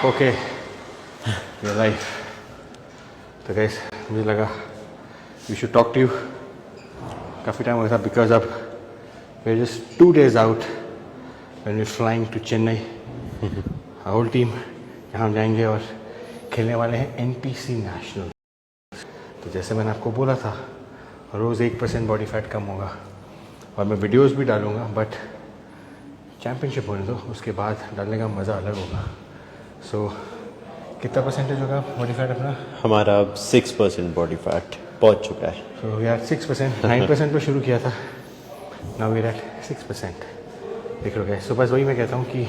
Okay your life. तो guys मुझे लगा we should talk to you. काफ़ी टाइम हो गया था बिकॉज अब we just 2 days out when we flying to Chennai. Whole team यहाँ जाएंगे और खेलने वाले हैं NPC नेशनल। तो जैसे मैंने आपको बोला था रोज़ 1% बॉडी फैट कम होगा और मैं वीडियोस भी डालूँगा, बट चैम्पियनशिप होने दो, उसके बाद डालने का मज़ा अलग होगा। सो कितना परसेंटेज होगा बॉडी फैट अपना? हमारा 6% बॉडी फैट पहुंच चुका है। सो वी आर 6%, 9% पे शुरू किया था, नाउ वी आर एट 6%। देख लो गैस। सो बस वही मैं कहता हूँ कि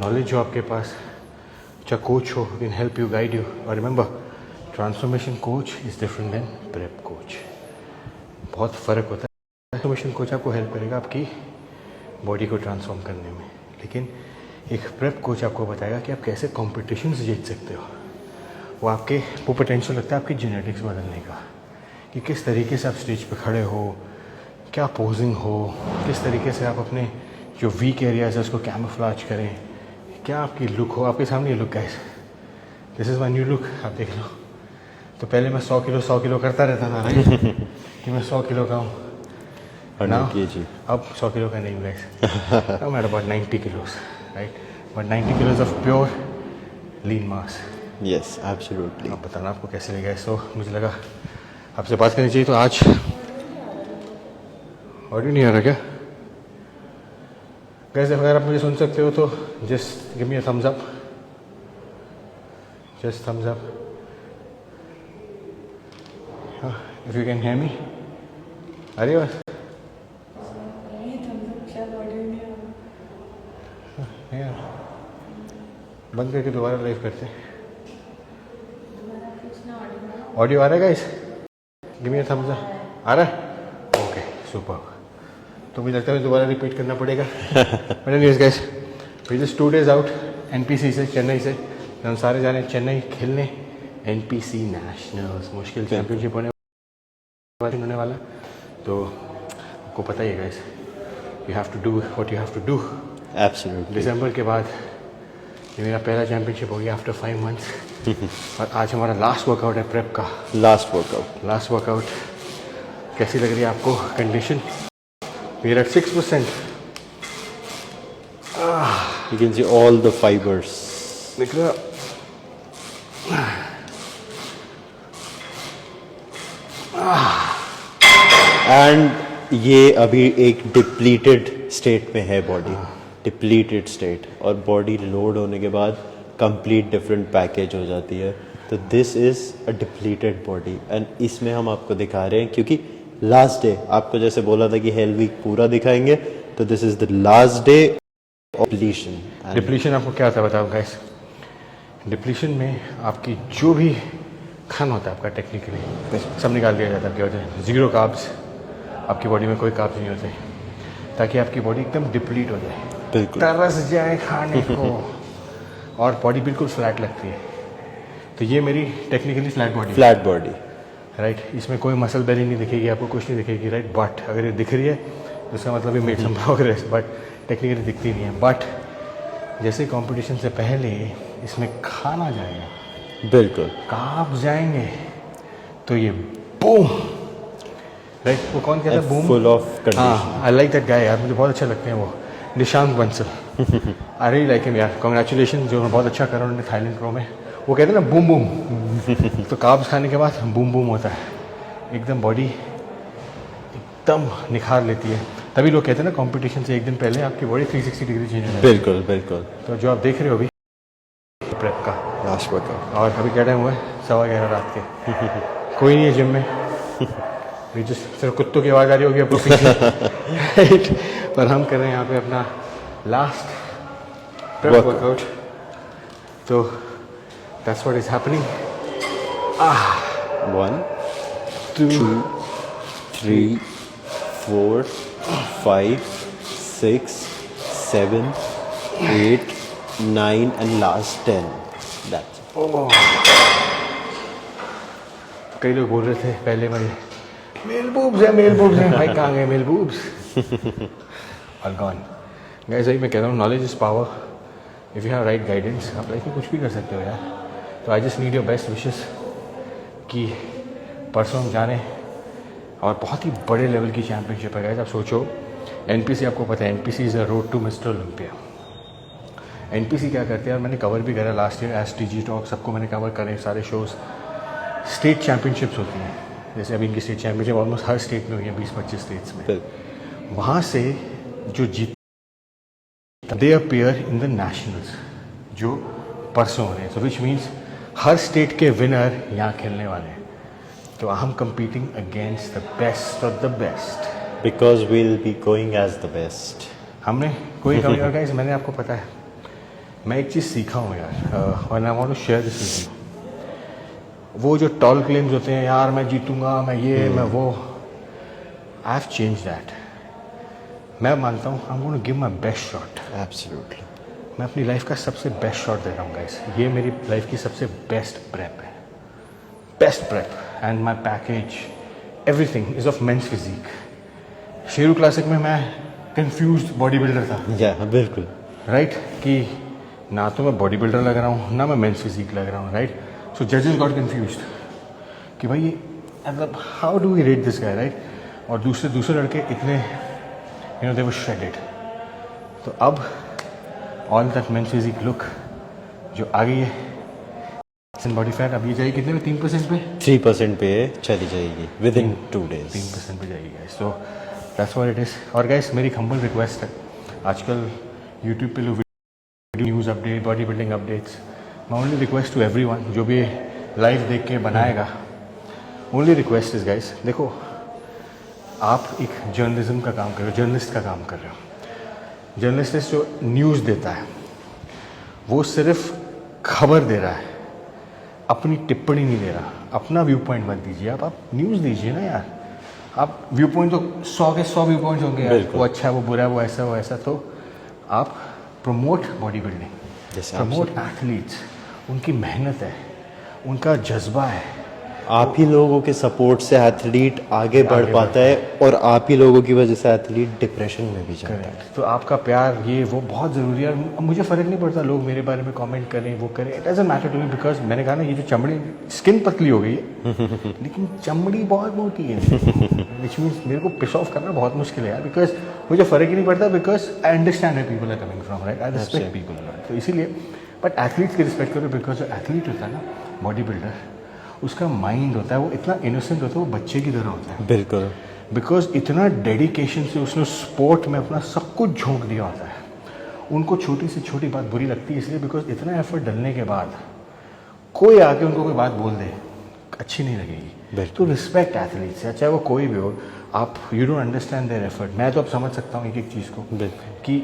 नॉलेज जो आपके पास, चाहे कोच हो, can help you, guide you. और remember, transformation coach is different than prep coach. बहुत फ़र्क होता है। ट्रांसफॉर्मेशन कोच आपको हेल्प करेगा आपकी बॉडी को ट्रांसफॉर्म करने में, लेकिन एक प्रेप कोच आपको बताएगा कि आप कैसे कॉम्पिटिशन्स जीत सकते हो। वो आपके वो पोटेंशियल लगता है आपकी जेनेटिक्स बदलने का, कि किस तरीके से आप स्टेज पे खड़े हो, क्या पोजिंग हो, किस तरीके से आप अपने जो वीक एरियाज है उसको कैमोफ्लेज करें, क्या आपकी लुक हो। आपके सामने ये look guys, this is my new look, आप देख लो। तो पहले मैं 100 किलो करता रहता था राइट कि मैं 100 किलो का हूँ। अब 100 किलो का नहीं guys, now I'm at about 90 kilos, right? But 90 kilos of pure lean mass. Yes, absolutely. अब बताना आपको कैसे लगा। सो मुझे लगा आपसे बात करनी चाहिए। तो आज ऑडियो नहीं आ रहा क्या गाइस? अगर आप मुझे सुन सकते हो तो just give me a thumbs up, just thumbs up if you can hear me. अरे बस बंद करके दोबारा लाइव करते हैं। ऑडियो आ रहा है guys? Give me a thumbs up. आ रहा है? Okay super. तो मुझे लगता है दोबारा रिपीट करना पड़ेगा। But anyways guys, we just 2 days out NPC से, चेन्नई से। हम सारे जाने चेन्नई खेलने NPC नेशनल्स, मुश्किल चैम्पियनशिप होने वाला। तो आपको पता ही है guys, you have to do what you have to do. Absolutely. दिसंबर के बाद ये मेरा पहला चैम्पियनशिप हो गया आफ्टर 5 months। और आज हमारा लास्ट वर्कआउट है प्रेप का। Last workout. कैसी लग रही है आपको condition? We are at 6%। You can see all the fibers. देख रहे हो? एंड ये अभी एक डिप्लीटेड स्टेट में है बॉडी, डिप्लीटेड स्टेट, और बॉडी लोड होने के बाद कंप्लीट डिफरेंट पैकेज हो जाती है। तो this is a depleted body and इसमें हम आपको दिखा रहे हैं, क्योंकि लास्ट डे आपको जैसे बोला था कि हेल वीक पूरा दिखाएंगे, तो this is the last day of depletion. Depletion आपको क्या होता है बताओ गाइस? डिप्लीशन में आपकी जो भी खाना होता है आपका टेक्निकली सब निकाल दिया जाता है। क्या होता है? 0 कार्ब्स, आपकी बॉडी में कोई कार्ब्स नहीं होते, ताकि आपकी बॉडी एकदम डिप्लीट हो जाए, बिल्कुल तरस जाए खाने को और बॉडी बिल्कुल फ्लैट लगती है। तो ये मेरी टेक्निकली फ्लैट बॉडी राइट। इसमें कोई मसल बेली नहीं दिखेगी आपको, कुछ नहीं दिखेगी राइट। बट अगर ये दिख रही है तो इसका मतलब ये made some progress, but technically दिखती नहीं है। बट जैसे कंपटीशन से पहले इसमें खाना जाएगा, बिल्कुल कार्ब्स जाएंगे, तो ये बूम राइट। वो कौन कहता है बूम? Full of condition. हाँ, आई लाइक दैट गाय यार, मुझे बहुत अच्छे लगते हैं वो, Nishant Bansal. I really like him यार, कांग्रेचुलेशन, जो बहुत अच्छा करा उन्होंने थाईलैंड प्रो में। वो कहते हैं ना बूम बूम तो कार्ब्स खाने के बाद बूम बूम होता है, एकदम बॉडी एकदम निखार लेती है। तभी लोग कहते हैं ना कंपटीशन से एक दिन पहले आपकी बॉडी 360 डिग्री चेंज हो जाती है। बिल्कुल बिल्कुल। तो जो आप देख रहे हो अभी प्रेप का लास्ट वर्कआउट, और अभी क्या टाइम हुआ है? 11:15 रात के। कोई नहीं है जिम में, सिर्फ कुत्तों की आवाज़ आ रही होगी आपको पीछे राइट। पर हम कर रहे हैं यहाँ पे अपना लास्ट प्रेप वर्कआउट। तो that's what is happening. 1 2 3 4 5 6 7 8 9 and last 10. That's it. कई लोग बोल रहे थे पहले मुझे मेल बूब्स है भाई, कहाँ गए male boobs? All gone. Guys, मैं कह रहा हूँ knowledge is power. If you have right guidance आप लाइफ में कुछ भी कर सकते हो यार. तो I just need your best wishes कि परसों हम जाने और बहुत ही बड़े लेवल की चैम्पियनशिप है गाइस. आप सोचो एनपीसी, आपको पता है NPC is a road to mister Olympia. NPC क्या करते हैं, और मैंने कवर भी करा last year, S T G talk सबको मैंने कवर करे सारे शोज़. स्टेट चैम्पियनशिप्स होती हैं, जैसे अभी इनकी स्टेट चैम्पियनशिप ऑलमोस्ट हर स्टेट में हुई है, 20-25 स्टेट्स में. वहाँ से जो जीत they appear in the nationals जो परसों हो रहे हैं. सो विच मीन्स हर स्टेट के विनर यहाँ खेलने वाले हैं. तो I am competing against the best of the best. Because we'll be going as the best. हमने कोई कमी और गाइस मैंने आपको पता है मैं एक चीज़ सीखा हूँ यार, और I want to share this with you. वो जो टॉल क्लेम्स होते हैं यार मैं जीतूंगा, मैं ये मैं वो, आई हैव चेंज दैट. मैं मानता हूँ I am going to give my best shot. Absolutely. मैं अपनी लाइफ का सबसे बेस्ट शॉट दे रहा हूँ गाइस. ये मेरी लाइफ की सबसे बेस्ट प्रेप है. Best prep and my package everything is of men's physique. Sheru classic में मैं कंफ्यूज्ड बॉडी बिल्डर था. या बिल्कुल राइट कि ना तो मैं बॉडी बिल्डर लग रहा हूँ ना मैं मेंस फिजिक लग रहा हूँ. राइट. सो जजेस गॉट कंफ्यूज्ड कि भाई ये मतलब how do we rate this guy. Right. और दूसरे लड़के इतने you know they were shredded. तो अब all that men's physique look जो आ गई है बॉडी फैट अब ये जाएगी कितने में, 3% पे 3% पे चली जाएगी विद इन 2 days. 3% पे जाएगी guys. So that's what it is. और गाइस मेरी हम्बल रिक्वेस्ट है, आजकल यूट्यूब पे लोग news update body building updates, my only request to everyone जो भी लाइव देख के बनाएगा, ओनली रिक्वेस्ट इज गाइस देखो आप एक जर्नलिज्म का काम कर रहे हो, जर्नलिस्ट का काम कर रहे हो. जर्नलिस्ट जो न्यूज़ देता है वो सिर्फ खबर दे रहा है, अपनी टिप्पणी नहीं दे रहा. अपना व्यू पॉइंट मत दीजिए, आप न्यूज़ दीजिए ना यार. आप व्यू पॉइंट तो 100 के 100 व्यू पॉइंट्स होंगे यार, वो अच्छा वो बुरा वो ऐसा. तो आप promote body building, promote athletes. उनकी मेहनत है, उनका जज्बा है. आप ही लोगों के सपोर्ट से एथलीट आगे बढ़ पाता है और आप ही लोगों की वजह से एथलीट डिप्रेशन में भी जाता है. तो आपका प्यार ये वो बहुत ज़रूरी है. मुझे फ़र्क नहीं पड़ता लोग मेरे बारे में कमेंट करें वो करें, it doesn't matter to me. Because मैंने कहा ना ये जो चमड़ी स्किन पतली हो गई है लेकिन चमड़ी बहुत मोटी है विच मीन्स मेरे को पिस ऑफ करना बहुत मुश्किल है यार. बिकॉज मुझे फ़र्क ही नहीं पड़ता, because I understand where people are coming from. Right. I respect people. तो इसीलिए बट एथलीट्स की रिस्पेक्ट करो. बिकॉज जो एथलीट होता है ना बॉडी बिल्डर, उसका माइंड होता है वो इतना इनोसेंट होता है, वो बच्चे की तरह होता है. बिल्कुल. बिकॉज इतना डेडिकेशन से उसने स्पोर्ट में अपना सब कुछ झोंक दिया होता है. उनको छोटी से छोटी बात बुरी लगती है इसलिए बिकॉज इतना एफर्ट डलने के बाद कोई आके उनको कोई बात बोल दे अच्छी नहीं लगेगी. तो रिस्पेक्ट एथलीट्स है, चाहे वो कोई भी हो. आप you don't understand their effort. मैं तो अब समझ सकता हूँ एक एक चीज़ को कि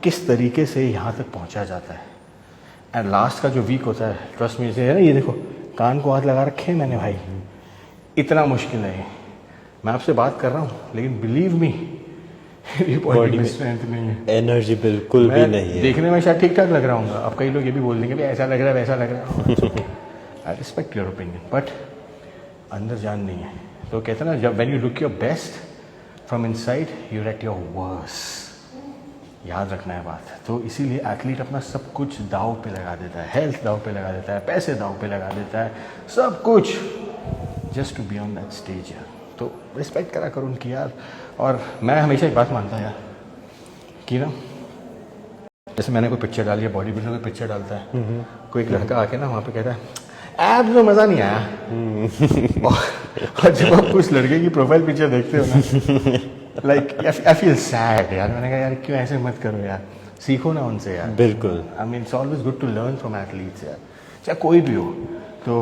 किस तरीके से यहाँ तक पहुँचा जाता है. एंड लास्ट का जो वीक होता है, ट्रस्ट में है ना, ये देखो कान को हाथ लगा रखे हैं मैंने भाई, इतना मुश्किल है. मैं आपसे बात कर रहा हूँ लेकिन बिलीव मी बॉडी में स्ट्रेंथ नहीं है, एनर्जी बिल्कुल भी नहीं है. देखने में शायद ठीक ठाक लग रहा हूँ. अब कई लोग ये भी बोल देंगे ऐसा लग रहा है वैसा लग रहा है. I respect your opinion but अंदर जान नहीं है. तो कहते हैं ना जब when you look your best from inside you at your worst. याद रखना है बात. तो इसीलिए एथलीट अपना सब कुछ दाव पे लगा देता है, हेल्थ दाव पे लगा देता है, पैसे दाव पे लगा देता है, सब कुछ just to be on that stage. तो रिस्पेक्ट करा करो उनकी यार. और मैं हमेशा एक बात मानता है यार कि ना जैसे मैंने कोई पिक्चर डाली है, बॉडी बिल्डर कोई पिक्चर डालता है, कोई एक लड़का आके ना वहाँ पे कहता है एब्स में मज़ा नहीं आया. और जब आप उस लड़के की प्रोफाइल पिक्चर देखते हो ना लाइक आई फील सैड यार. मैंने कहा यार क्यों ऐसे मत करो यार, सीखो ना उनसे यार. बिल्कुल. I mean it's always good to learn from athletes यार, चाहे कोई भी हो. तो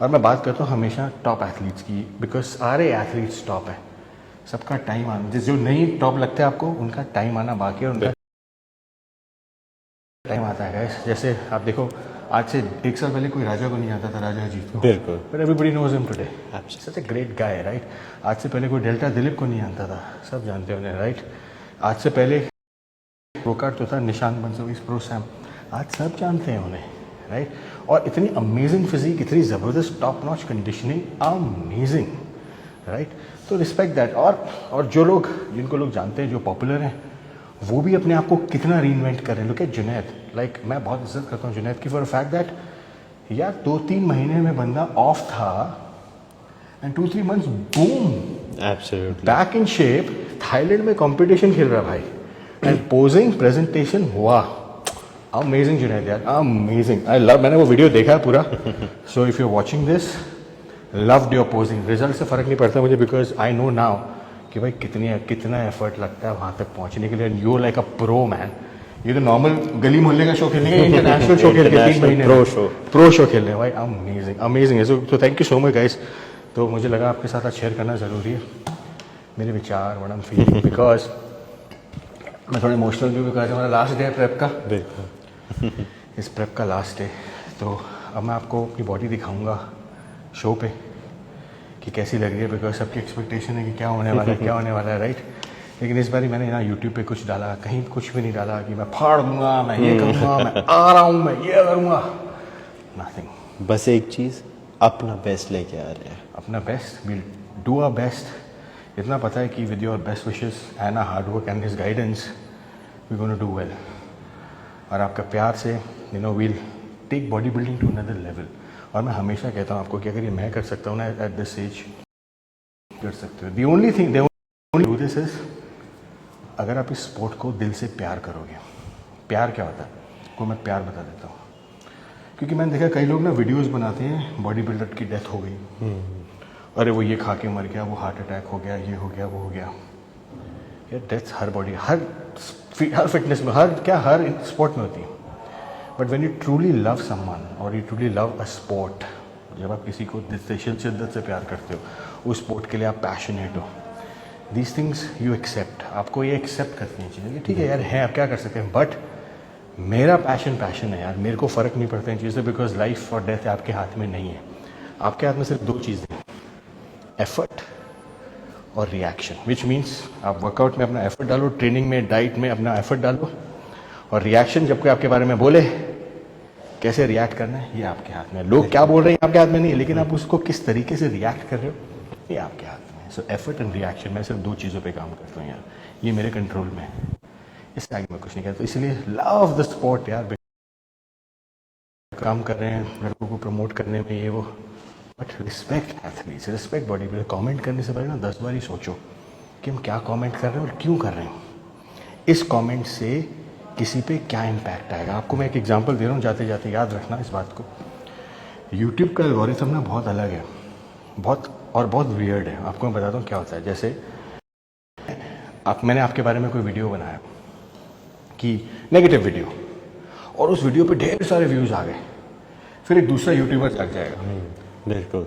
और मैं बात करता हूँ हमेशा टॉप एथलीट्स की, बिकॉज सारे एथलीट्स टॉप है. सबका टाइम आना, जो नहीं टॉप लगता है आपको उनका टाइम आना बाकी है. उनका टाइम आता है गाइस. जैसे आप देखो आज से 1 साल पहले कोई राजा को नहीं आता था, राजा अजीत को. बिल्कुल. But everybody knows him today. Such a great guy. Right. आज से पहले कोई डेल्टा दिलीप को नहीं आता था, सब जानते हैं उन्हें. राइट. आज से पहले प्रोकार्ड तो था, निशांत बंसोवी, प्रो सैम, आज सब जानते हैं उन्हें. राइट. और इतनी अमेजिंग फिजिक, इतनी ज़बरदस्त top notch conditioning, amazing. Right. तो रिस्पेक्ट दैट. और जो लोग जिनको लोग जानते हैं जो पॉपुलर हैं वो भी अपने आप को कितना रीइन्वेंट कर रहे हैं। लुक एट जुनैद, लाइक मैं बहुत इज्जत करता हूँ जुनैद की फॉर फैक्ट दैट यार 2-3 महीने में बंदा ऑफ था and 2-3 months boom absolutely back in shape, Thailand में कंपटीशन खेल रहा भाई एंड पोजिंग प्रेजेंटेशन हुआ। अमेजिंग जुनैद यार, अमेजिंग। आई लव, मैंने वो वीडियो देखा है पूरा। So if you are watching this, loved your posing. Result से फर्क नहीं पड़ता मुझे बिकॉज आई नो नाउ कि भाई कितना एफर्ट लगता है वहाँ तक पहुँचने के लिए। You like a pro man. ये तो नॉर्मल गली मोहल्ले का शो खेलने का, इंटरनेशनल शो खेल के 3 महीने प्रो शो खेल रहे हैं भाई। अमेजिंग अमेजिंग है। So thank you so much guys. तो मुझे लगा आपके साथ आज शेयर करना ज़रूरी है मेरे विचार, what I am feeling, because मैं थोड़ा इमोशनल भी बिकॉज हमारा लास्ट डे है प्रेप का। बिल्कुल इस प्रेप का लास्ट डे। तो अब मैं आपको अपनी बॉडी दिखाऊंगा शो पे कि कैसी लग रही है, बिकॉज सबकी एक्सपेक्टेशन है कि क्या होने वाला है क्या होने वाला है, राइट। लेकिन इस बार मैंने ना यूट्यूब पे कुछ डाला, कहीं कुछ भी नहीं डाला कि मैं फाड़ दूंगा, मैं ये करूँगा, मैं आ रहा हूँ, मैं ये करूँगा, नथिंग। बस एक चीज़, अपना बेस्ट लेके आ रहे हैं। अपना best, will do our best. इतना पता है कि with your best wishes and a hard work and his guidance we gonna do well. और आपका प्यार से you know will take body building to another level. और मैं हमेशा कहता हूँ आपको कि अगर ये मैं कर सकता हूँ ना एट दिस एज, कर सकते हो। The only thing they only do this is, अगर आप इस स्पोर्ट को दिल से प्यार करोगे। प्यार क्या होता है को मैं प्यार बता देता हूँ, क्योंकि मैंने देखा कई लोग ना वीडियोस बनाते हैं, बॉडी बिल्डर की डेथ हो गई, अरे वो ये खा के मर गया, वो हार्ट अटैक हो गया, ये हो गया, वो हो गया। यार डेथ हर बॉडी, हर फिटनेस में, हर स्पोर्ट में होती है। But when you truly love someone और you truly love a sport, जब आप किसी को दिल से शिद्दत से प्यार करते हो, उस स्पोर्ट के लिए आप पैशनेट हो, दीज थिंग्स यू एक्सेप्ट। आपको ये एक्सेप्ट करनी चाहिए कि ठीक है यार है, आप क्या कर सकते हैं, बट मेरा पैशन है यार, मेरे को फ़र्क नहीं पड़ता इन चीज़ों से, बिकॉज लाइफ और डेथ आपके हाथ में नहीं है। आपके हाथ में सिर्फ 2 चीज़ें, एफर्ट और रिएक्शन। विच मीन्स आप वर्कआउट में अपना एफर्ट डालो, ट्रेनिंग में, डाइट में अपना एफर्ट डालो, और रिएक्शन जब कोई आपके बारे में बोले कैसे रिएक्ट करना है ये आपके हाथ में है। लोग क्या बोल रहे हैं आपके हाथ में नहीं है, लेकिन आप उसको किस तरीके से रिएक्ट कर रहे हो ये आपके हाथ में है। सो एफर्ट एंड रिएक्शन, मैं सिर्फ 2 चीज़ों पे काम करता हूँ यार, ये मेरे कंट्रोल में है, इससे आगे मैं कुछ नहीं करता। इसलिए लव द स्पोर्ट यार, काम कर रहे हैं लड़कों को प्रमोट करने में ये वो, but respect athletes, respect body builder. Comment करने से पहले ना 10 बार ही सोचो कि हम क्या कमेंट कर रहे हैं और क्यों कर रहे हैं। इस कमेंट से किसी पे क्या इम्पैक्ट आएगा। आपको मैं एक एग्जांपल दे रहा हूँ, जाते जाते याद रखना इस बात को। यूट्यूब का एल्गोरिथम ना बहुत अलग है, बहुत वियर्ड है। आपको मैं बताता हूँ क्या होता है। जैसे मैंने आपके बारे में कोई वीडियो बनाया कि नेगेटिव वीडियो, और उस वीडियो पे ढेर सारे व्यूज़ आ गए, फिर एक दूसरा यूट्यूबर जाग जाएगा, बिल्कुल,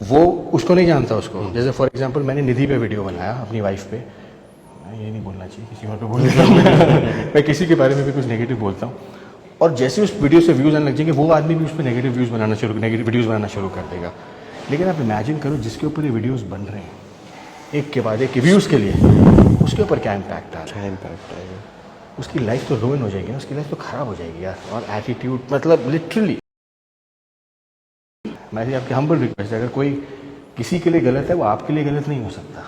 वो उसको नहीं जानता उसको। जैसे फॉर एग्जांपल मैंने निधि पे वीडियो बनाया, अपनी वाइफ पे, ये नहीं बोलना चाहिए, किसी और पे बोल देता हूँ मैं किसी के बारे में भी कुछ नेगेटिव बोलता हूँ, और जैसे उस वीडियो से व्यूज़ आने लग जाएंगे, वो आदमी भी उस पर नेगेटिव वीडियोज़ बनाना शुरू कर देगा। लेकिन आप इमेजिन करो जिसके ऊपर ये वीडियोज़ बन रहे हैं एक के बाद एक व्यूज़ के लिए, उसके ऊपर क्या इम्पैक्ट आ रहा है। इम्पैक्ट आएगा, उसकी लाइफ तो रुइन हो जाएगी, उसकी लाइफ तो ख़राब हो जाएगी यार। और एटीट्यूड, मतलब लिटरली मेरी आपकी हम्बल रिक्वेस्ट है, अगर कोई किसी के लिए गलत है वो आपके लिए गलत नहीं हो सकता,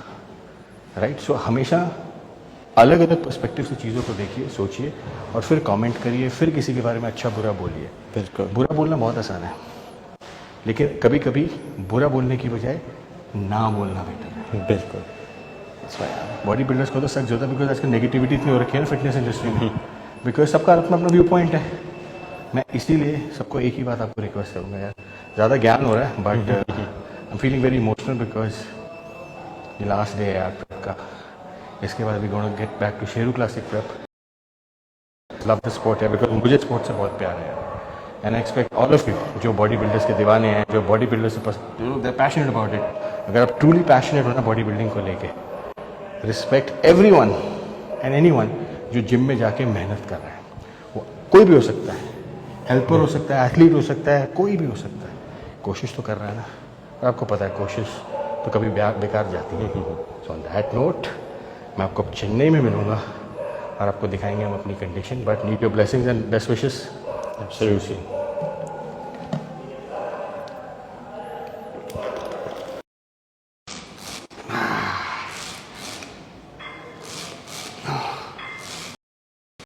राइट। सो हमेशा अलग अलग पर्सपेक्टिव से चीज़ों को देखिए, सोचिए, और फिर कमेंट करिए, फिर किसी के बारे में अच्छा बुरा बोलिए। बिल्कुल, बुरा बोलना बहुत आसान है, लेकिन कभी कभी बुरा बोलने की बजाय ना बोलना बेटर है। बिल्कुल। बॉडी बिल्डर्स को तो सख्त होता है, बिकॉज आजकल नेगेटिविटी इतनी हो रखी है ना फिटनेस इंडस्ट्री में, बिकॉज सबका अपना अपना व्यू पॉइंट है। मैं इसीलिए सबको एक ही बात आपको रिक्वेस्ट करूँगा यार, ज़्यादा ज्ञान हो रहा है, but I am feeling very emotional because ये लास्ट डे है यार प्रेप का। इसके बाद we gonna get back to Sheru classic prep. Love the sport है, बिकॉज मुझे स्पोर्ट से बहुत प्यार है, and I expect all of you जो बॉडी बिल्डर्स के दीवाने हैं, जो बॉडी बिल्डर से दे पैशनेट अबाउट इट, अगर आप ट्रूली पैशनेट हो ना बॉडी बिल्डिंग को लेके, रिस्पेक्ट एवरीवन एंड एनीवन जो जिम में जाके मेहनत कर रहा है। वो कोई भी हो सकता है, हेल्पर हो सकता है, एथलीट हो सकता है, कोई भी हो सकता है, कोशिश तो कर रहा है ना। और आपको पता है कोशिश तो कभी बेकार जाती है। सो ऑन दैट नोट मैं आपको चेन्नई में मिलूँगा और आपको दिखाएंगे हम अपनी condition, but need your blessings and best wishes. Absolutely.